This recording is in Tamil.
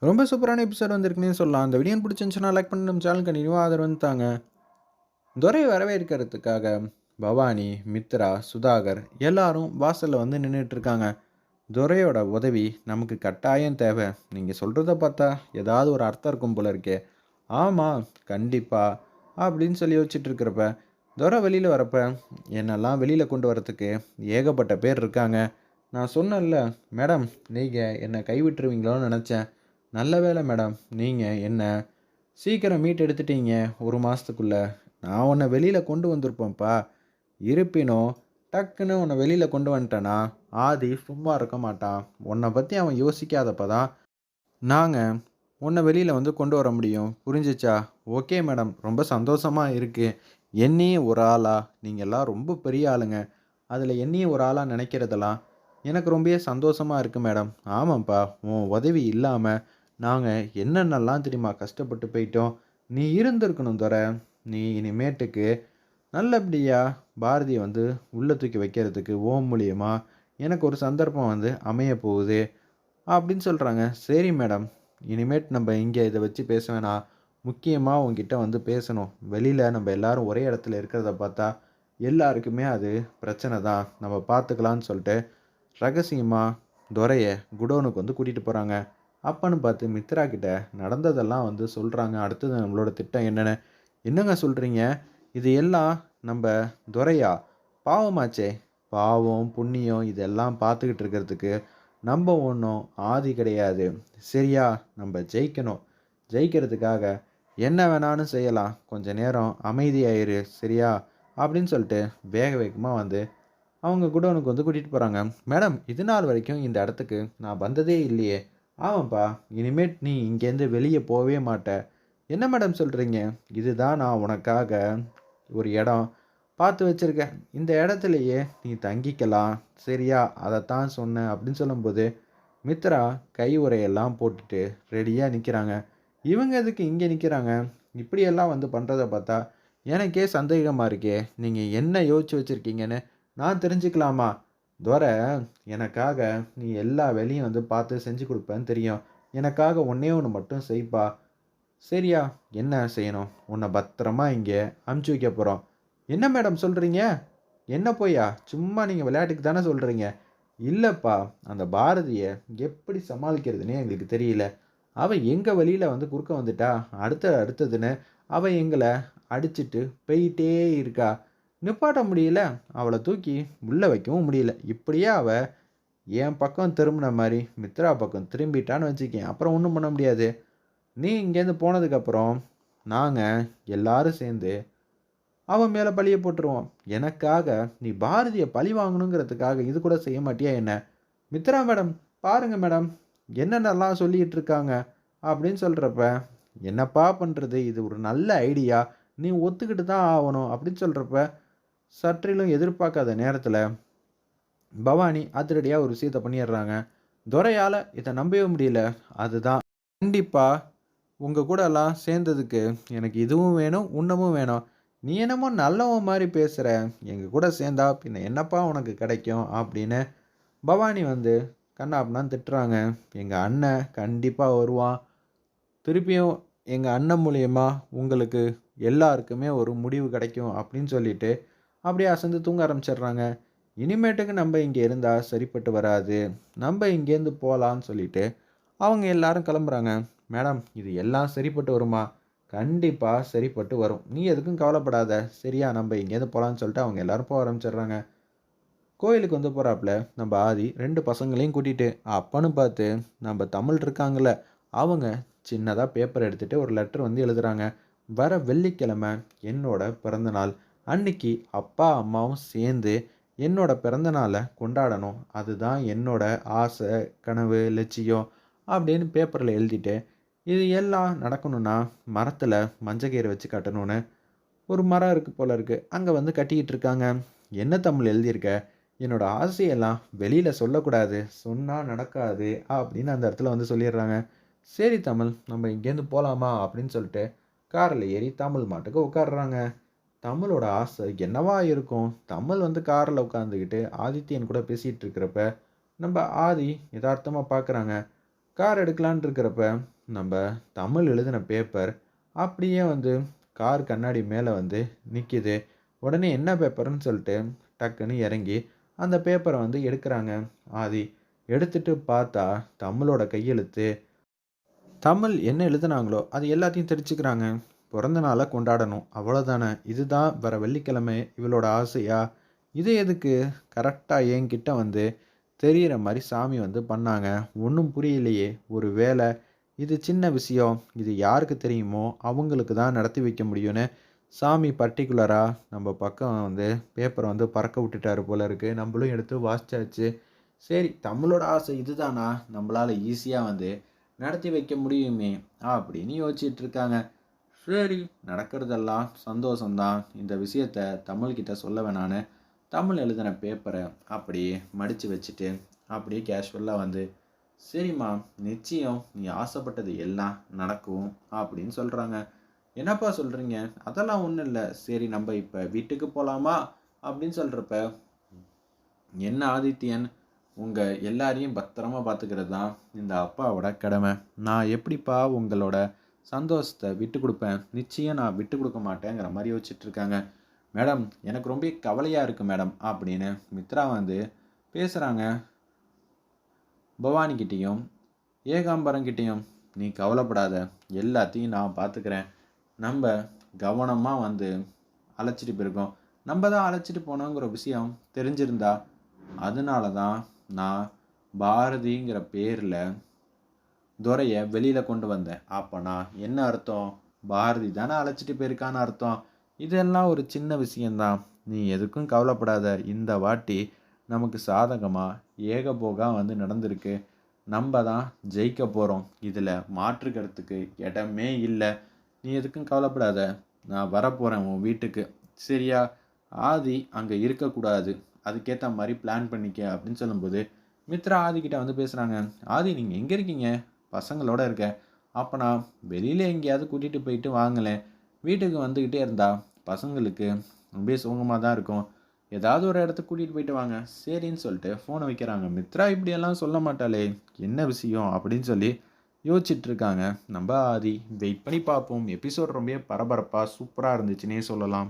ரொம்ப சூப்பரான எபிசோட் வந்திருக்குன்னே சொல்லலாம். அந்த வீடியோ பிடிச்சிருந்துச்சுன்னா லைக் பண்ணி நம்ம சேனல் கண்டினியூவாக ஆதரவு தாங்க. துரை வரவேற்கிறதுக்காக பவானி, மித்ரா, சுதாகர் எல்லாரும் வாசலில் வந்து நின்றுட்டு இருக்காங்க. துரையோட உதவி நமக்கு கட்டாயம் தேவை. நீங்கள் சொல்கிறத பார்த்தா ஏதாவது ஒரு அர்த்தம் இருக்கும் போல இருக்கே. ஆமாம், கண்டிப்பாக அப்படின்னு சொல்லி யோசிச்சுட்டு இருக்கிறப்ப துரை வெளியில் வரப்ப என்னெல்லாம் வெளியில் கொண்டு வரத்துக்கு ஏகப்பட்ட பேர் இருக்காங்க. நான் சொன்னேன்ல மேடம், நீங்கள் என்னை கைவிட்டுருவீங்களோன்னு நினச்சேன். நல்ல வேளை மேடம், நீங்கள் என்ன சீக்கிரம் மீட் எடுத்துட்டீங்க 1 மாதத்துக்குள்ள. நான் உன்னை வெளியில் கொண்டு வந்திருப்பேன்ப்பா. இருப்பினும் டக்குன்னு உன்னை வெளியில் கொண்டு வந்துட்டேன்னா ஆதி சும்மா இருக்க மாட்டான். உன்னை பற்றி அவன் யோசிக்காதப்ப தான் நாங்கள் உன்னை வெளியில் வந்து கொண்டு வர முடியும். புரிஞ்சிச்சா? ஓகே மேடம், ரொம்ப சந்தோஷமாக இருக்குது. என்னையும் ஒரு ஆளா, நீங்கள்லாம் ரொம்ப பெரிய ஆளுங்க. அதில் என்னையும் ஒரு ஆளாக நினைக்கிறதெல்லாம் எனக்கு ரொம்பவே சந்தோஷமாக இருக்குது மேடம். ஆமாம்ப்பா, உன் உதவி இல்லாமல் நாங்கள் என்னென்னலாம் தெரியுமா கஷ்டப்பட்டு போயிட்டோம். நீ இருந்திருக்கணும் துரை. நீ இனிமேட்டுக்கு நல்லபடியாக பாரதியை வந்து உள்ளே தூக்கி வைக்கிறதுக்கு ஓம் மூலியமா எனக்கு ஒரு சந்தர்ப்பம் வந்து அமைய போகுது அப்படின்னு சொல்கிறாங்க. சரி மேடம், இனிமேட் நம்ம இங்கே இதை வச்சு பேச வேணாம். முக்கியமாக உங்ககிட்ட வந்து பேசணும். வெளியில் நம்ம எல்லாரும் ஒரே இடத்துல இருக்கிறத பார்த்தா எல்லாருக்குமே அது பிரச்சனை தான். நம்ம பார்த்துக்கலான்னு சொல்லிட்டு ரகசியமாக துரைய குடோனுக்கு வந்து கூட்டிகிட்டு போகிறாங்க. அப்பன்னு பார்த்து மித்ரா கிட்ட நடந்ததெல்லாம் வந்து சொல்கிறாங்க. அடுத்தது நம்மளோட திட்டம் என்னென்னு. என்னங்க சொல்கிறீங்க? இது எல்லாம் நம்ம துரையா? பாவமாச்சே. பாவம் புண்ணியம் இதெல்லாம் பார்த்துக்கிட்டு இருக்கிறதுக்கு நம்ம ஒன்றும் ஆதி கிடையாது. சரியா? நம்ம ஜெயிக்கணும். ஜெயிக்கிறதுக்காக என்ன வேணாலும் செய்யலாம். கொஞ்ச நேரம் அமைதியாயிரு சரியா? அப்படின்னு சொல்லிட்டு வேக வேகமாக வந்து அவங்க குடோனுக்கு வந்து கூட்டிகிட்டு போகிறாங்க. மேடம், இது நாள் வரைக்கும் இந்த இடத்துக்கு நான் வந்ததே இல்லையே. ஆமாப்பா, இனிமேட் நீ இங்கேருந்து வெளியே போகவே மாட்ட. என்ன மேடம் சொல்கிறீங்க? இதுதான் நான் உனக்காக ஒரு இடம் பார்த்து வச்சுருக்கேன். இந்த இடத்துலையே நீ தங்கிக்கலாம் சரியா? அதைத்தான் சொன்னேன் அப்படின்னு சொல்லும்போது மித்ரா கை உரையெல்லாம் போட்டுட்டு ரெடியாக நிற்கிறாங்க. இவங்க எதுக்கு இங்கே நிற்கிறாங்க? இப்படியெல்லாம் வந்து பண்ணுறத பார்த்தா எனக்கே சந்தேகமாக இருக்கே. நீங்கள் என்ன யோசிச்சு வச்சுருக்கீங்கன்னு நான் தெரிஞ்சுக்கலாமா? துரை, எனக்காக நீ எல்லா வேலையும் வந்து பார்த்து செஞ்சு கொடுப்பேன்னு தெரியும். எனக்காக ஒன்றே ஒன்று மட்டும் செய்ப்பா சரியா? என்ன செய்யணும்? உன்னை பத்திரமா இங்கே அமுச்சு வைக்க போகிறோம். என்ன மேடம் சொல்கிறீங்க? என்ன பொய்யா? சும்மா நீங்கள் விளையாட்டுக்கு தானே சொல்கிறீங்க. இல்லைப்பா, அந்த பாரதியை எப்படி சமாளிக்கிறதுனே எங்களுக்கு தெரியல. அவள் எங்கள் வழியில் வந்து குறுக்க வந்துட்டா. அடுத்ததுன்னு அவள் எங்களை அடிச்சிட்டு போயிட்டே இருக்கா. நிப்பாட்ட முடியல. அவளை தூக்கி உள்ளே வைக்கவும் முடியல. இப்படியே அவள் என் பக்கம் திரும்பின மாதிரி மித்ரா பக்கம் திரும்பிட்டான்னு வச்சுக்கேன். அப்புறம் ஒன்றும் பண்ண முடியாது. நீ இங்கேருந்து போனதுக்கப்புறம் நாங்கள் எல்லாரும் சேர்ந்து அவன் மேலே பழிய போட்டுருவோம். எனக்காக நீ பாரதியை பழி வாங்கணுங்கிறதுக்காக இது கூட செய்ய மாட்டியா என்ன? மித்ரா மேடம், பாருங்க மேடம், என்னென்னலாம் சொல்லிகிட்டு இருக்காங்க அப்படின்னு சொல்கிறப்ப, என்னப்பா பண்ணுறது, இது ஒரு நல்ல ஐடியா, நீ ஒத்துக்கிட்டு தான் ஆகணும் அப்படின்னு சொல்கிறப்ப சற்றிலும் எதிர்பார்க்காத நேரத்தில் பவானி அதிரடியாக ஒரு விஷயத்தை பண்ணிடுறாங்க. துரையால் இதை நம்பவே முடியல. அதுதான் கண்டிப்பாக உங்கள் கூட எல்லாம் சேர்ந்ததுக்கு எனக்கு இதுவும் வேணும் இன்னமும் வேணும். நீ என்னமோ நல்லவன் மாதிரி பேசுகிற. எங்கள் கூட சேர்ந்தா பின்ன என்னப்பா உனக்கு கிடைக்கும் அப்படின்னு பவானி வந்து கண்ணாப்பினான்னு திட்டுறாங்க. எங்கள் அண்ணன் கண்டிப்பாக வருவான். திருப்பியும் எங்கள் அண்ணன் மூலியமா உங்களுக்கு எல்லாருக்குமே ஒரு முடிவு கிடைக்கும் அப்படின்னு சொல்லிட்டு அப்படியே அசந்து தூங்க ஆரம்பிச்சிடுறாங்க. இனிமேட்டுக்கு நம்ம இங்கே இருந்தால் சரிப்பட்டு வராது. நம்ம இங்கேருந்து போகலான்னு சொல்லிட்டு அவங்க எல்லாரும் கிளம்புறாங்க. மேடம், இது எல்லாம் சரிப்பட்டு வருமா? கண்டிப்பாக சரிப்பட்டு வரும். நீ எதுக்கும் கவலைப்படாத சரியா? நம்ம இங்கேருந்து போகலான்னு சொல்லிட்டு அவங்க எல்லாரும் போக ஆரம்பிச்சிடுறாங்க. கோயிலுக்கு வந்து போகிறாப்புல நம்ம ஆதி 2 பசங்களையும் கூட்டிகிட்டு அப்பன்னு பார்த்து நம்ம தமிழ் இருக்காங்கள அவங்க சின்னதாக பேப்பர் எடுத்துகிட்டு ஒரு லெட்டர் வந்து எழுதுகிறாங்க. வர வெள்ளிக்கிழமை என்னோட பிறந்தநாள். அன்னைக்கு அப்பா அம்மாவும் சேர்ந்து என்னோட பிறந்தநாளை கொண்டாடணும். அதுதான் என்னோட ஆசை, கனவு, லட்சியம் அப்படின்னு பேப்பரில் எழுதிட்டு இது எல்லாம் நடக்கணும்னா மரத்தில் மஞ்சக்கயிறு வச்சு கட்டணும்னு ஒரு மரம் இருக்குது போல இருக்குது. அங்கே வந்து கட்டிக்கிட்டு இருக்காங்க. என்ன தமிழ் எழுதியிருக்க? என்னோட ஆசையெல்லாம் வெளியில் சொல்லக்கூடாது, சொன்னால் நடக்காது அப்படின்னு அந்த இடத்துல வந்து சொல்லிடுறாங்க. சரி தமிழ், நம்ம இங்கேருந்து போகலாமா அப்படின்னு சொல்லிட்டு காரில் ஏறி தமிழ் மாட்டுக்கு உட்காடுறாங்க. தமிழோட ஆசை என்னவா இருக்கும்? தமிழ் வந்து காரில் உட்காந்துக்கிட்டு ஆதித்யன் கூட பேசிகிட்டு இருக்கிறப்ப நம்ம ஆதி யதார்த்தமாக பார்க்குறாங்க. கார் எடுக்கலான்னு இருக்கிறப்ப நம்ம தமிழ் எழுதின பேப்பர் அப்படியே வந்து கார் கண்ணாடி மேலே வந்து நிற்கிது. உடனே என்ன பேப்பர்னு சொல்லிட்டு டக்குன்னு இறங்கி அந்த பேப்பரை வந்து எடுக்கிறாங்க ஆதி. எடுத்துட்டு பார்த்தா தமிழோட கையெழுத்து. தமிழ் என்ன எழுதுனாங்களோ அது எல்லாத்தையும் தெரிஞ்சுக்கிறாங்க. பிறந்த நாளை கொண்டாடணும் அவ்வளோதானே. இதுதான் வர வெள்ளிக்கிழமை இவளோட ஆசையா? இது எதுக்கு கரெக்டாக என்கிட்ட வந்து தெரியிற மாதிரி சாமி வந்து பண்ணாங்க. ஒன்றும் புரியலையே. ஒரு வேளை இது சின்ன விஷயம், இது யாருக்கு தெரியுமோ அவங்களுக்கு தான் நடத்தி வைக்க முடியும்னு சாமி பர்ட்டிகுலராக நம்ம பக்கம் வந்து பேப்பரை வந்து பறக்க விட்டுட்டாரு போல இருக்குது. நம்மளும் எடுத்து வாசிச்சாச்சு. சரி, தமிழோட ஆசை இதுதானா, நம்மளால் ஈஸியாக வந்து நடத்தி வைக்க முடியுமே அப்படின்னு யோசிச்சுட்டு இருக்காங்க. சரி, நடக்கிறதெல்லாம் சந்தோஷம்தான். இந்த விஷயத்த தமிழ்கிட்ட சொல்ல வேணான்னு தமிழ் எழுதின பேப்பரை அப்படியே மடித்து வச்சுட்டு அப்படியே கேஷுவலாக வந்து, சரிம்மா, நிச்சயம் நீ ஆசைப்பட்டது எல்லாம் நடக்கும் அப்படின்னு சொல்கிறாங்க. என்னப்பா சொல்கிறீங்க? அதெல்லாம் ஒன்றும் இல்லை. சரி, நம்ம இப்போ வீட்டுக்கு போகலாமா அப்படின்னு சொல்கிறப்ப, என்ன ஆதித்யன், உங்கள் எல்லாரையும் பத்திரமா பார்த்துக்கிறது தான் இந்த அப்பாவோட கடமை. நான் எப்படிப்பா உங்களோட சந்தோஷத்தை விட்டு கொடுப்பேன்? நிச்சயம் நான் விட்டு கொடுக்க மாட்டேங்கிற மாதிரி யோசிச்சுட்ருக்காங்க. மேடம், எனக்கு ரொம்ப கவலையாக இருக்குது மேடம் அப்படின்னு மித்ரா வந்து பேசுகிறாங்க பவானிக்கிட்டேயும் ஏகாம்பரங்கிட்டேயும். நீ கவலைப்படாத, எல்லாத்தையும் நான் பார்த்துக்கிறேன். நம்ம கவனமாக வந்து அழைச்சிட்டு போயிருக்கோம். நம்ம தான் அழைச்சிட்டு போனோங்கிற விஷயம் தெரிஞ்சிருந்தா, அதனால தான் நான் பாரதிங்கிற பேரில் துரையை வெளியில் கொண்டு வந்தேன். அப்போனா என்ன அர்த்தம்? பாரதி தானே அழைச்சிட்டு போயிருக்கான்னு அர்த்தம். இதெல்லாம் ஒரு சின்ன விஷயந்தான். நீ எதுக்கும் கவலைப்படாத. இந்த வாட்டி நமக்கு சாதகமாக ஏகபோகா வந்து நடந்திருக்கு. நம்ம தான் ஜெயிக்க போகிறோம். இதில் மாற்றுக்கிறதுக்கு இடமே இல்லை. நீ எதுக்கும் கவலைப்படாத. நான் வரப்போகிறேன் உன் வீட்டுக்கு, சரியா? ஆதி அங்கே இருக்கக்கூடாது. அதுக்கேற்ற மாதிரி பிளான் பண்ணிக்க அப்படின்னு சொல்லும்போது மித்ரா ஆதிக்கிட்ட வந்து பேசுகிறாங்க. ஆதி, நீங்கள் எங்கே இருக்கீங்க? பசங்களோட இருக்க. அப்போ நான் வெளியில் எங்கேயாவது கூட்டிகிட்டு போயிட்டு வாங்கலேன். வீட்டுக்கு வந்துக்கிட்டே இருந்தா பசங்களுக்கு ரொம்ப சோகமாக தான் இருக்கும். ஏதாவது ஒரு இடத்துக்கு கூட்டிகிட்டு போயிட்டு வாங்க. சரின்னு சொல்லிட்டு ஃபோனை வைக்கிறாங்க. மித்ரா இப்படியெல்லாம் சொல்ல மாட்டாளே, என்ன விஷயம் அப்படின்னு சொல்லி யோசிச்சுட்டு இருக்காங்க நம்ம ஆதி. வெயிட் பண்ணி பார்ப்போம். எபிசோட் ரொம்ப பரபரப்பாக சூப்பராக இருந்துச்சுன்னே சொல்லலாம்.